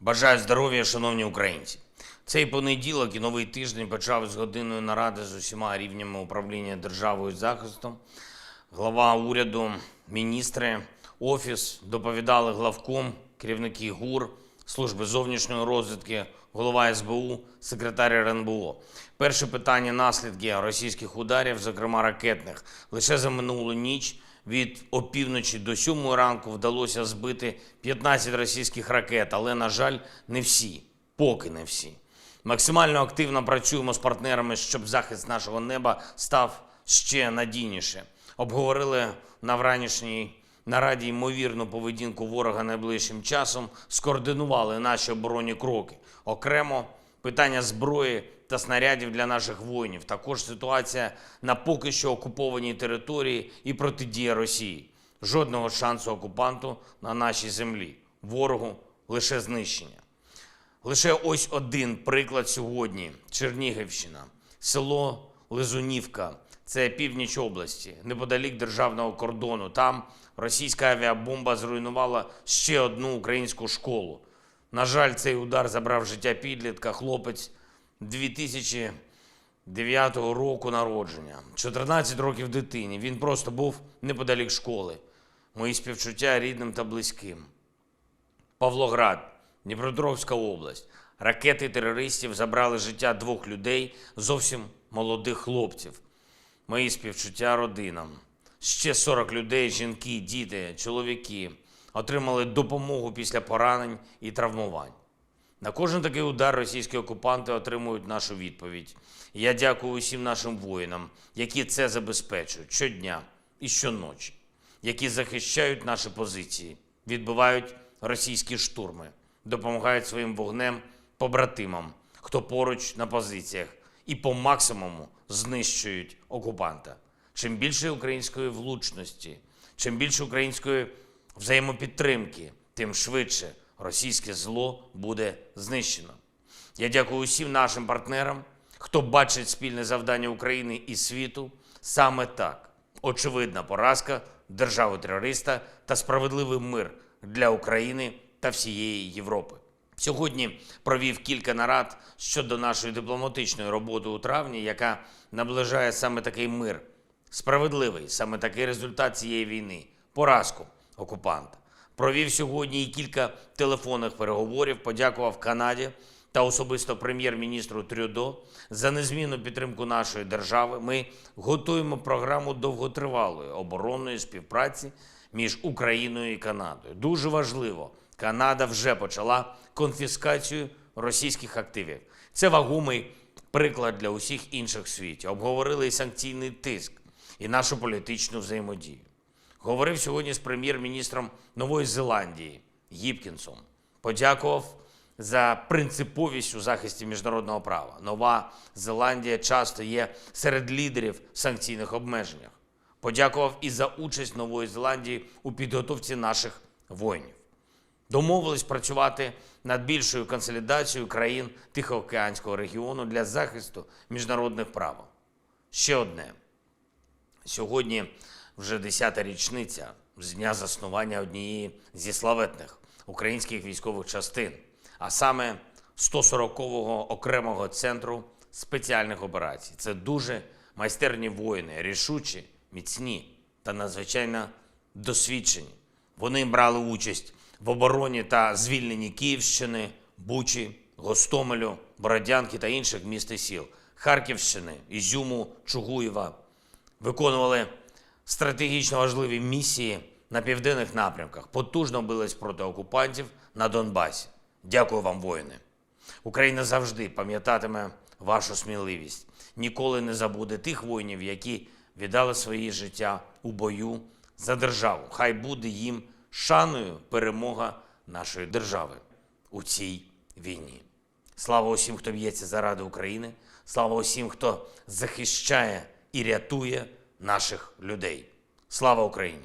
Бажаю здоров'я, шановні українці. Цей понеділок і новий тиждень почав з годинної наради з усіма рівнями управління державою і захистом. Глава уряду, міністри, офіс доповідали главком, керівники ГУР, служби зовнішньої розвідки, голова СБУ, секретар РНБО. Перше питання – наслідки російських ударів, зокрема ракетних. Лише за минулу ніч від опівночі до 7 ранку вдалося збити 15 російських ракет, але, на жаль, не всі, поки не всі. Максимально активно працюємо з партнерами, щоб захист нашого неба став ще надійніше. Обговорили на вранішній нараді ймовірну поведінку ворога найближчим часом, скоординували наші оборонні кроки. Окремо питання зброї та снарядів для наших воїнів. Також ситуація на поки що окупованій території і протидія Росії. Жодного шансу окупанту на нашій землі. Ворогу лише знищення. Лише ось один приклад сьогодні. Чернігівщина, село Лизунівка. Це північ області, неподалік державного кордону. Там російська авіабомба зруйнувала ще одну українську школу. На жаль, цей удар забрав життя підлітка, хлопець 2009 року народження. 14 років дитині. Він просто був неподалік школи. Мої співчуття рідним та близьким. Павлоград, Дніпропетровська область. Ракети терористів забрали життя 2 людей, зовсім молодих хлопців. Мої співчуття родинам. Ще 40 людей, жінки, діти, чоловіки отримали допомогу після поранень і травмувань. На кожен такий удар російські окупанти отримують нашу відповідь. І я дякую усім нашим воїнам, які це забезпечують щодня і щоночі, які захищають наші позиції, відбивають російські штурми, допомагають своїм вогнем побратимам, хто поруч на позиціях, і по максимуму знищують окупанта. Чим більше української влучності, чим більше української взаємопідтримки, тим швидше російське зло буде знищено. Я дякую усім нашим партнерам, хто бачить спільне завдання України і світу саме так. Очевидна поразка держави-терориста та справедливий мир для України та всієї Європи. Сьогодні провів кілька нарад щодо нашої дипломатичної роботи у травні, яка наближає саме такий мир. Справедливий саме такий результат цієї війни – поразку окупанта. Провів сьогодні і кілька телефонних переговорів, подякував Канаді та особисто прем'єр-міністру Трюдо за незмінну підтримку нашої держави. Ми готуємо програму довготривалої оборонної співпраці між Україною і Канадою. Дуже важливо, Канада вже почала конфіскацію російських активів. Це вагомий приклад для усіх інших в світі. Обговорили і санкційний тиск, і нашу політичну взаємодію. Говорив сьогодні з прем'єр-міністром Нової Зеландії Гіпкінсом. Подякував за принциповість у захисті міжнародного права. Нова Зеландія часто є серед лідерів в санкційних обмеженнях. Подякував і за участь Нової Зеландії у підготовці наших воїнів. Домовились працювати над більшою консолідацією країн Тихоокеанського регіону для захисту міжнародних прав. Ще одне. Сьогодні вже 10-та річниця з дня заснування однієї зі славетних українських військових частин, а саме 140-го окремого центру спеціальних операцій. Це дуже майстерні воїни, рішучі, міцні та надзвичайно досвідчені. Вони брали участь в обороні та звільненні Київщини, Бучі, Гостомелю, Бородянки та інших міст і сіл, Харківщини, Ізюму, Чугуєва. Виконували стратегічно важливі місії на південних напрямках, потужно бились проти окупантів на Донбасі. Дякую вам, воїни. Україна завжди пам'ятатиме вашу сміливість. Ніколи не забуде тих воїнів, які віддали своє життя у бою за державу. Хай буде їм шаною перемога нашої держави у цій війні. Слава усім, хто б'ється заради України. Слава усім, хто захищає і рятує наших людей. Слава Україні!